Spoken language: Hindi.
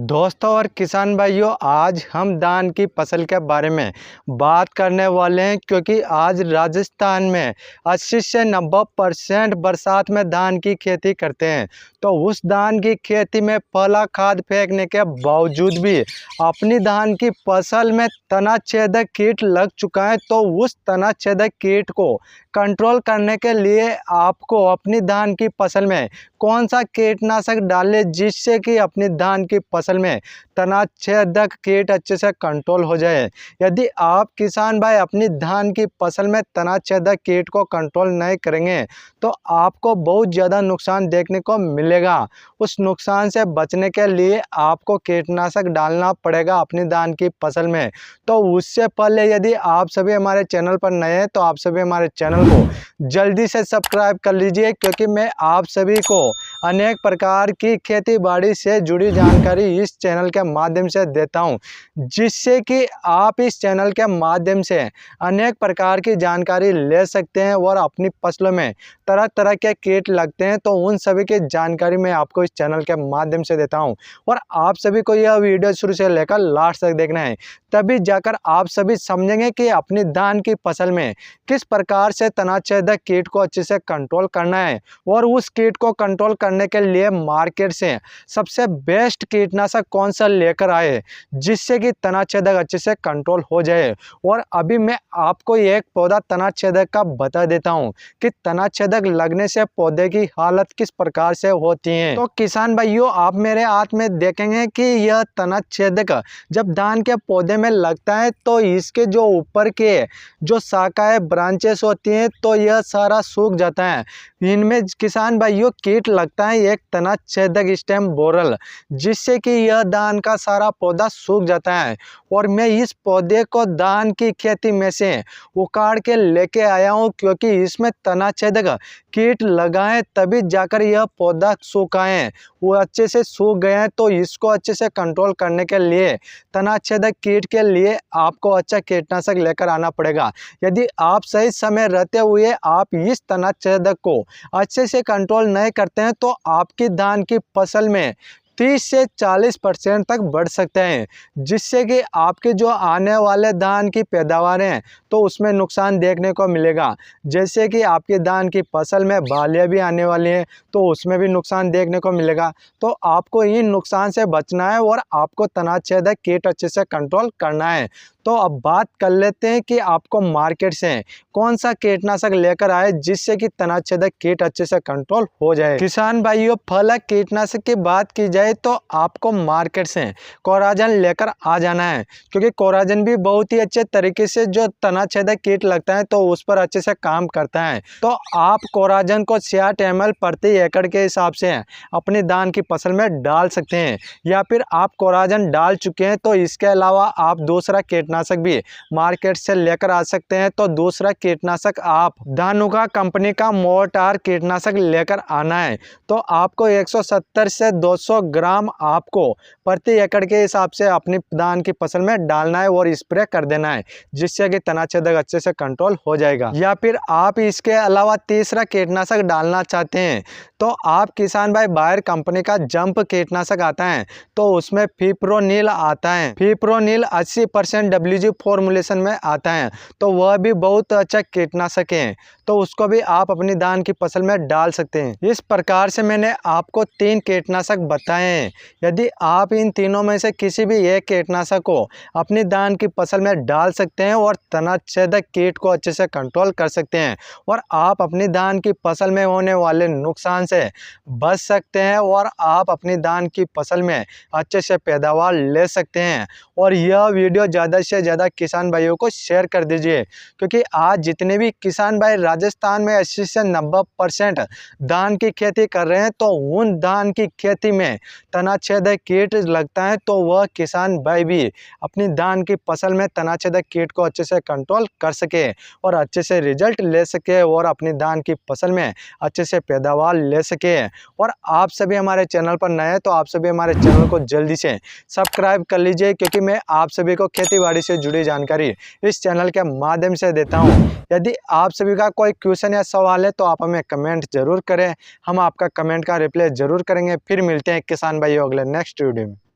दोस्तों और किसान भाइयों, आज हम धान की फसल के बारे में बात करने वाले हैं क्योंकि आज राजस्थान में 80 से 90% बरसात में धान की खेती करते हैं। तो उस धान की खेती में पहला खाद फेंकने के बावजूद भी अपनी धान की फसल में तना छेदक कीट लग चुका है। तो उस तना छेदक कीट को कंट्रोल करने के लिए आपको अपनी धान की फसल में कौन सा कीटनाशक डालें जिससे कि अपनी धान की फसल में तना छेदक कीट अच्छे से कंट्रोल हो जाए। यदि आप किसान भाई अपनी धान की फसल में तना छेदक कीट को कंट्रोल नहीं करेंगे तो आपको बहुत ज़्यादा नुकसान देखने को मिलेगा। उस नुकसान से बचने के लिए आपको कीटनाशक डालना पड़ेगा अपनी धान की फसल में। तो उससे पहले यदि आप सभी हमारे चैनल पर नए हैं तो आप सभी हमारे चैनल को जल्दी से सब्सक्राइब कर लीजिए, क्योंकि मैं आप सभी को अनेक प्रकार की खेती बाड़ी से जुड़ी जानकारी इस चैनल के माध्यम से देता हूं, जिससे कि आप इस चैनल के माध्यम से अनेक प्रकार की जानकारी ले सकते हैं और अपनी फसलों में तरह तरह के कीट लगते हैं तो उन सभी की जानकारी मैं आपको इस चैनल के माध्यम से देता हूं। और आप सभी को यह वीडियो शुरू से लेकर लास्ट तक देखना है, तभी जाकर आप सभी समझेंगे कि अपनी धान की फसल में किस प्रकार से तना छेदक कीट को अच्छे से कंट्रोल करना है और उस कीट को कंट्रोल करने के लिए मार्केट से सबसे बेस्ट कीटनाशक कौन सा लेकर आए जिससे कि तना छेदक अच्छे से कंट्रोल हो जाए। और अभी मैं आपको एक पौधा तना छेदक का बता देता हूं कि तना छेदक लगने से पौधे की हालत किस प्रकार से होती है। तो किसान भाइयों, आप मेरे हाथ में देखेंगे कि यह तना छेदक जब धान के पौधे में लगता है तो इसके जो ऊपर के जो शाखाएं ब्रांचेस होती हैं तो यह सारा सूख जाता है। इनमें किसान भाइयों कीट लगता है एक तना छेदक स्टेम बोरल, जिससे कि यह धान का सारा पौधा सूख जाता है। और मैं इस पौधे को धान की खेती में से उखाड़ के लेके आया हूं, क्योंकि इसमें तना छेदक कीट लगा है तभी जाकर यह पौधा सूखा है, वो अच्छे से सूख गए हैं। तो इसको अच्छे से कंट्रोल करने के लिए तना छेदक कीट के लिए आपको अच्छा कीटनाशक लेकर आना पड़ेगा। यदि आप सही समय रहते हुए आप इस तना छेदक को अच्छे से कंट्रोल नहीं करते हैं तो आपकी धान की फसल में 30 से 40% तक बढ़ सकते हैं, जिससे कि आपके जो आने वाले धान की पैदावार हैं तो उसमें नुकसान देखने को मिलेगा। जैसे कि आपकी धान की फसल में बालियाँ भी आने वाली हैं तो उसमें भी नुकसान देखने को मिलेगा। तो आपको इन नुकसान से बचना है और आपको तना छेदक कीट अच्छे से कंट्रोल करना है। तो अब बात कर लेते हैं कि आपको मार्केट से कौन सा कीटनाशक लेकर आए जिससे कि तना छेदक कीट अच्छे से कंट्रोल हो जाए। किसान भाइयों, फल कीटनाशक की बात की जाए तो आपको मार्केट से कोराजन लेकर आ जाना है, क्योंकि कोराजन भी बहुत ही अच्छे तरीके से जो तना छेदक कीट लगता है तो उस पर अच्छे से काम करता है। तो आप कोराजन को 60 ml प्रति एकड़ के हिसाब से अपनी धान की फसल में डाल सकते हैं, या फिर आप कोराजन डाल चुके हैं तो इसके अलावा आप दूसरा कीटनाशक भी मार्केट से लेकर आ सकते हैं। तो दूसरा कीटनाशक आप धानुका कंपनी का मोर्टार कीटनाशक लेकर आना है। तो आपको 170 से 200 ग्राम आपको प्रति एकड़ के हिसाब से अपनी धान की फसल में डालना है और स्प्रे कर देना है, जिससे कि तना छेदक अच्छे से कंट्रोल हो जाएगा। या फिर आप इसके अलावा तीसरा कीटनाशक डालना चाहते हैं तो आप किसान भाई बायर कंपनी का जंप कीटनाशक आता है तो उसमें फिप्रोनिल आता है। फिप्रोनिल 80% WG फॉर्मुलेशन में आता है, तो वह भी बहुत अच्छा कीटनाशक है, तो उसको भी आप अपनी धान की फसल में डाल सकते हैं। इस प्रकार से मैंने आपको 3 कीटनाशक बताए हैं। यदि आप इन तीनों में से किसी भी एक कीटनाशक को अपनी धान की फसल में डाल सकते हैं और तना छेदक कीट को अच्छे से कंट्रोल कर सकते हैं और आप अपनी धान की फसल में होने वाले नुकसान से बच सकते हैं और आप अपनी धान की फसल में अच्छे से पैदावार ले सकते हैं। और यह वीडियो ज़्यादा से ज़्यादा किसान भाइयों को शेयर कर दीजिए, क्योंकि आज जितने भी किसान भाई राजस्थान में 80 से 90% धान की खेती कर रहे हैं तो उन धान की खेती में तना छेदक कीट लगता है, तो वह किसान भाई भी अपनी धान की फसल में तना छेदक कीट को अच्छे से कंट्रोल कर सके और अच्छे से रिजल्ट ले सके और अपनी धान की फसल में अच्छे से पैदावार ले सके। और आप सभी हमारे चैनल पर नए हैं तो आप सभी हमारे चैनल को जल्दी से सब्सक्राइब कर लीजिए, क्योंकि मैं आप सभी को खेती बाड़ी से जुड़ी जानकारी इस चैनल के माध्यम से देता हूं। यदि आप सभी का कोई क्वेश्चन या सवाल है तो आप हमें कमेंट जरूर करें, हम आपका कमेंट का रिप्लाई जरूर करेंगे। फिर मिलते हैं किसान भाइयों अगले नेक्स्ट वीडियो में।